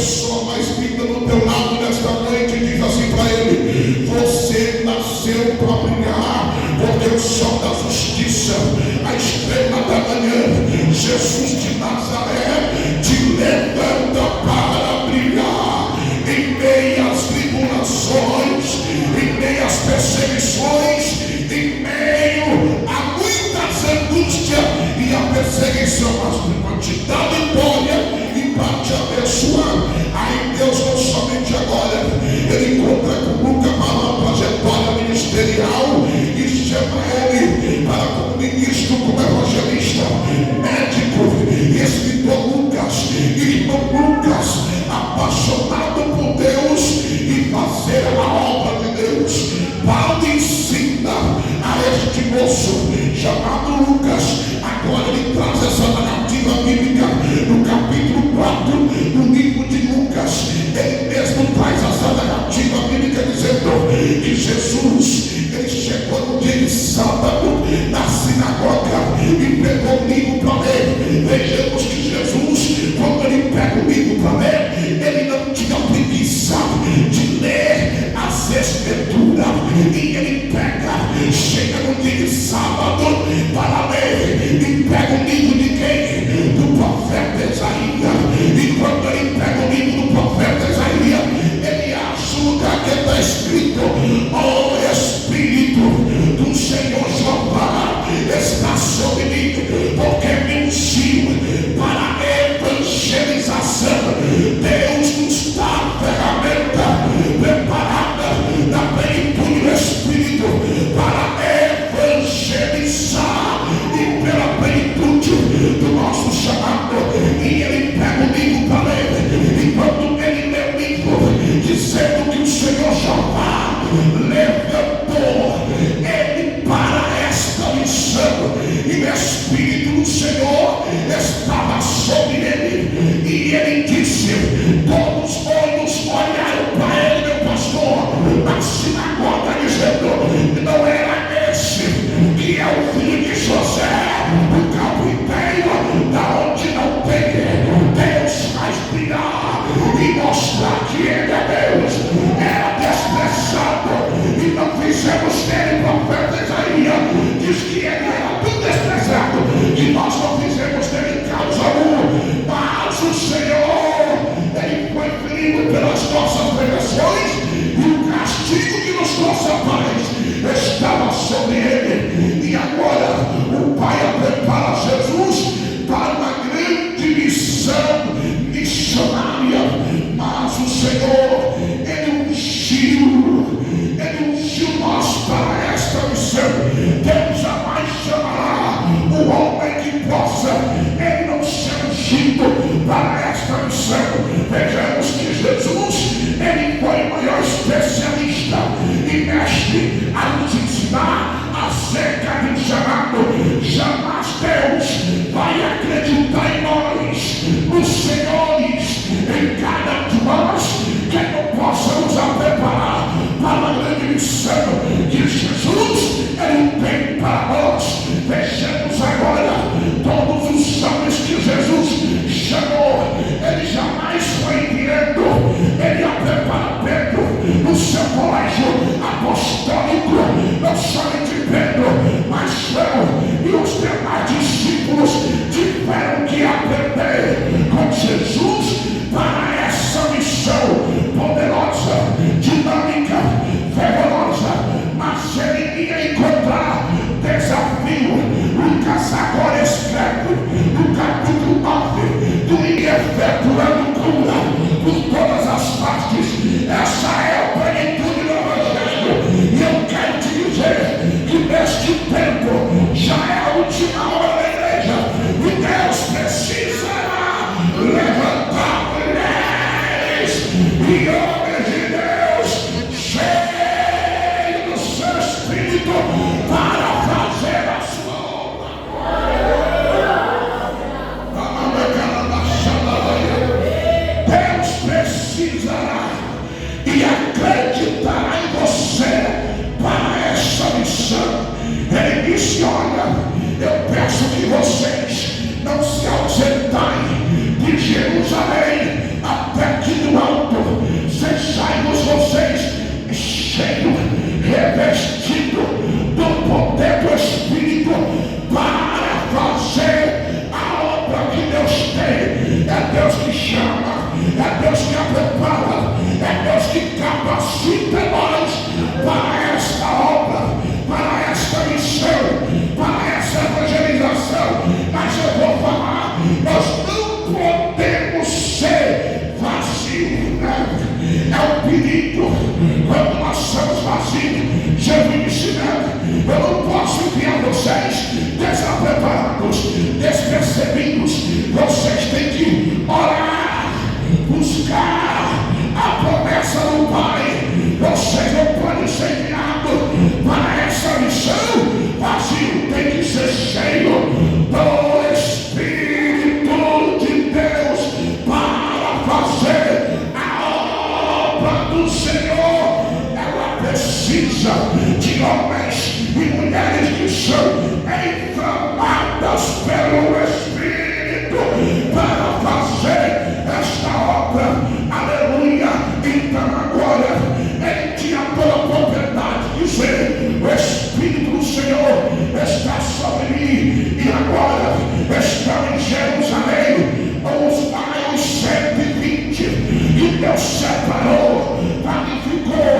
pessoa mais linda do teu lado nesta noite diz assim para ele: você nasceu para brilhar, porque o sol da justiça, a estrela da manhã, Jesus de Nazaré, te levanta para brilhar em meio às tribulações, em meio às perseguições, em meio a muitas angústias e a perseguição, mas para te dar vitória e para te abençoar. Aí Deus não somente agora, ele encontra com Lucas para uma trajetória ministerial e chama ele para como ministro, como evangelista, médico, escritor Lucas, irmão Lucas, apaixonado por Deus e fazer a obra de Deus. Paulo ensina a este moço chamado Lucas. Agora ele traz essa narrativa bíblica no capítulo 4 do livro de Lucas. Ele mesmo traz essa narrativa bíblica dizendo que Jesus, ele chegou no dia de sábado na sinagoga e pegou o livro para ler. Vejamos que Jesus, quando ele pega o livro para ler, ele não tinha preguiça de ler as escrituras, e ele pega, chega no dia de sábado para ler, e pega o livro de quem? Do profeta Isaías. E quando ele pega o livro do profeta Isaías, ele acha o lugar que está escrito: ó Espírito do Senhor Jeová está sobre mim, porque me ungiu para evangelização. Deus nos dá a ferramenta preparada da plenitude do Espírito para evangelizar, e pela plenitude do nosso chamado. E ele pega o livro para ler, enquanto ele lê o livro, dizendo que o Senhor Jeová levantou ele para esta missão, e o Espírito do Senhor estava sobre ele, e ele disse: todos os olhos olharam para ele, meu pastor, na sinagoga, dizendo: não era esse que é o filho de José, o carpinteiro, da onde não tem? Deus faz brilhar e mostrar que ele é Deus. Era desprezado e não fizemos dele profeta. Isaías diz que ele era tão desprezado que nós não fizemos dele causa alguma, mas o Senhor, ele foi ferido pelas nossas transgressões, e o castigo que nos trouxe a paz estava sobre ele. E agora o Pai prepara Jesus para uma grande missão missionária. Mas o Senhor, ele ungiu nós para esta missão. Deus jamais chamará o homem que possa ele não ser ungido para esta missão. Vejamos que Jesus, ele foi o maior especialista e mestre a nos ensinar acerca de um chamado. Jamais Deus vai acreditar em nós, nos senhores, em cada um de nós, que não possa nos preparar para a grande missão que Jesus ele tem para nós. Vejamos agora todos os homens que Jesus chamou. Ele jamais foi enviando, ele ia preparar Pedro no seu colégio apostólico, não somente Pedro, mas João e os demais discípulos tiveram que aprender com Jesus para essa missão poderosa, dinâmica, fervorosa. Mas ele ia encontrar desafio. Lucas agora escreve no capítulo 9 do efetuando cura por todas as partes. Essa é a plenitude do Evangelho. E eu quero te dizer que neste tempo já é a última hora da igreja, e Deus precisa levantar mulheres e homens de Deus cheios do seu Espírito para fazer a sua obra. Deus precisará e acreditará em você para essa missão. Ele disse: olha, eu peço que vocês não se ausentem de Jerusalém até que chama, é Deus que prepara, é Deus que capacita nós para esta obra, para esta missão, para essa evangelização. Mas eu vou falar, nós não podemos ser vazios, né? É um perigo quando nós somos vazios. Jesus disse, né? Eu não posso enviar vocês desapreparados, despercebidos. Vocês têm que orar, buscar a promessa do Pai. Vocês não podem ser enviados para essa missão vazio. Tem que ser cheio do Espírito de Deus para fazer a obra do Senhor. Ela precisa de homens e mulheres que são inflamadas pelo Espírito para fazer esta obra. Aleluia. Então agora ele tinha toda a propriedade de dizer: o Espírito do Senhor está sobre mim, e agora estão em Jerusalém os mais 120 que Deus separou, qualificou,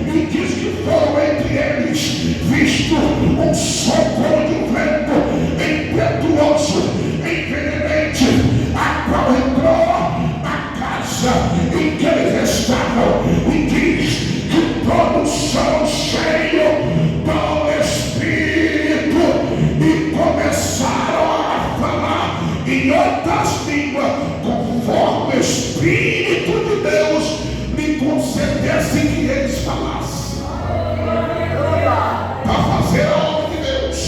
e diz que foram entre eles visto um socorro de um vento impetuoso, envenenante, a qual entrou na casa em que eles estavam, e diz que todos são cheios do Espírito e começaram a falar em outras línguas, conforme o Espírito de Deus lhe concedesse que eles falassem. Para fazer a obra de Deus,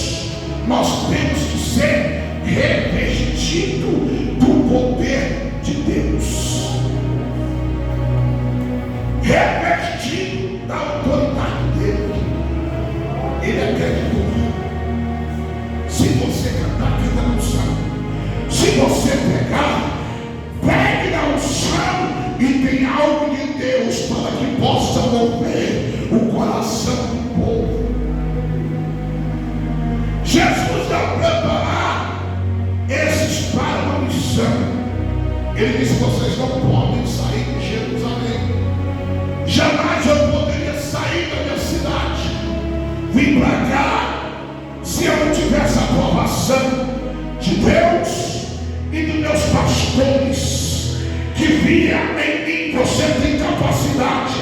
nós temos que ser revestidos do poder de Deus, revestido da autoridade dele. Ele é creditor. Se você cantar, canta na unção. Se você pegar, pegue na unção e tem algo de Deus para que possa mover o coração do povo. Jesus vai preparar esses para uma missão. Ele disse: vocês não podem sair de Jerusalém. Jamais eu poderia sair da minha cidade, vir para cá, se eu não tivesse a aprovação de Deus e dos meus pastores, que via em mim: você tem capacidade,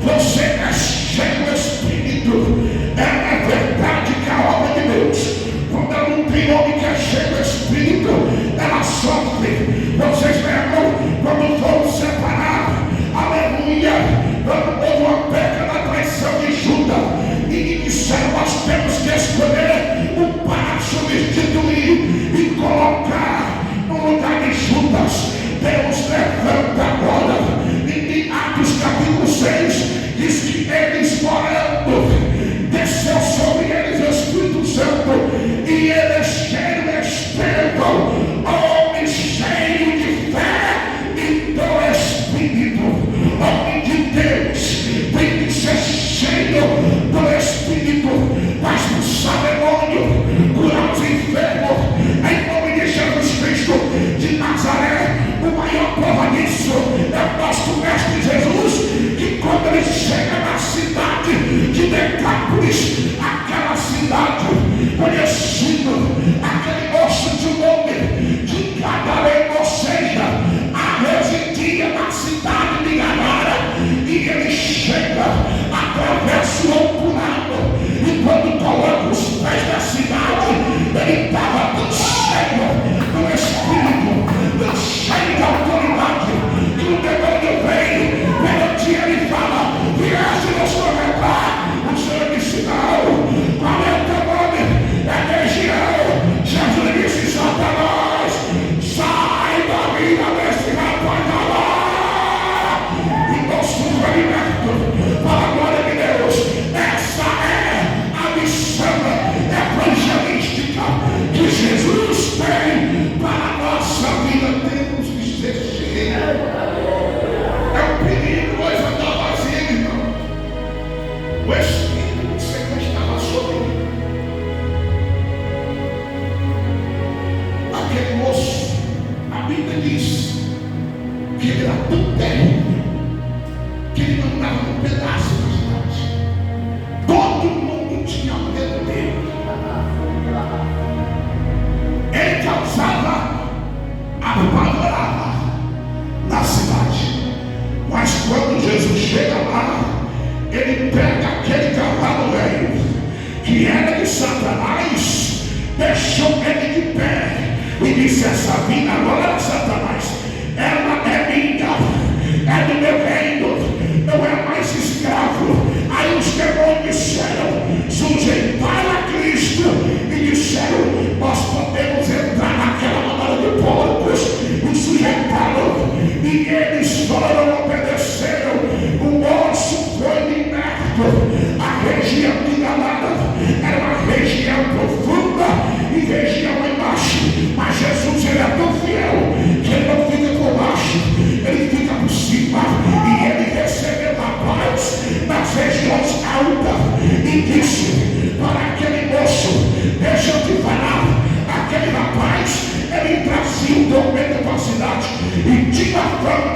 você é cheio do Espírito. É verdade que a obra de Deus, quando ela não tem homem que é cheio do Espírito, ela sofre. Vocês lembram quando foram separados? Aleluia! Quando houve uma peca da traição de Judas, e disseram: nós temos que escolher um para substituir e colocar no lugar de Judas. Deus levanta agora, em Atos capítulo 6, diz que eles orando, desceu sobre eles o Espírito Santo, e eles cheios Estevão, homem cheio de fé e do Espírito. Homem de Deus tem que ser cheio do Espírito para expulsar demônio, curar os enfermos, em nome de Jesus Cristo de Nazaré. O maior prova disso é o nosso Mestre Jesus, que quando ele chega na cidade de Decápolis, aquela cidade conhecida, aquele moço de nome de Gadareno, ou seja, residia na cidade de Gadara, e ele chega, atravessa o outro lado, e quando coloca os pés da cidade, ele estava cheio do Espírito, cheio da autoridade, e o demônio veio perante ele e fala: vieste nos tormentar. O Senhor disse: não. Qual é o teu nome? É Legião. Jesus disse: Satanás, sai da vida desse rapaz. que ele era tão terrível que ele mandava um pedaço na cidade. Todo mundo tinha medo dele. Ele causava, apavorava na cidade. Mas quando Jesus chega lá, ele pega aquele cavalo velho que era de Satanás, deixou ele de pé e disse: essa vida agora, Satanás, ela é minha, é do meu reino, não é mais escravo. Aí os demônios disseram, sujeitaram a Cristo e disseram: nós podemos entrar naquela manada de porcos, e sujeitaram, e eles foram, obedeceram. O osso foi liberto. A região de Galada era uma região profunda e região embaixo, mas Jesus, ele é tão fiel que ele não fica por baixo, ele fica por cima, e ele recebeu a paz nas regiões altas e disse para aquele moço: deixa eu te falar, aquele rapaz, ele trazia o domínio para a cidade e tinha fama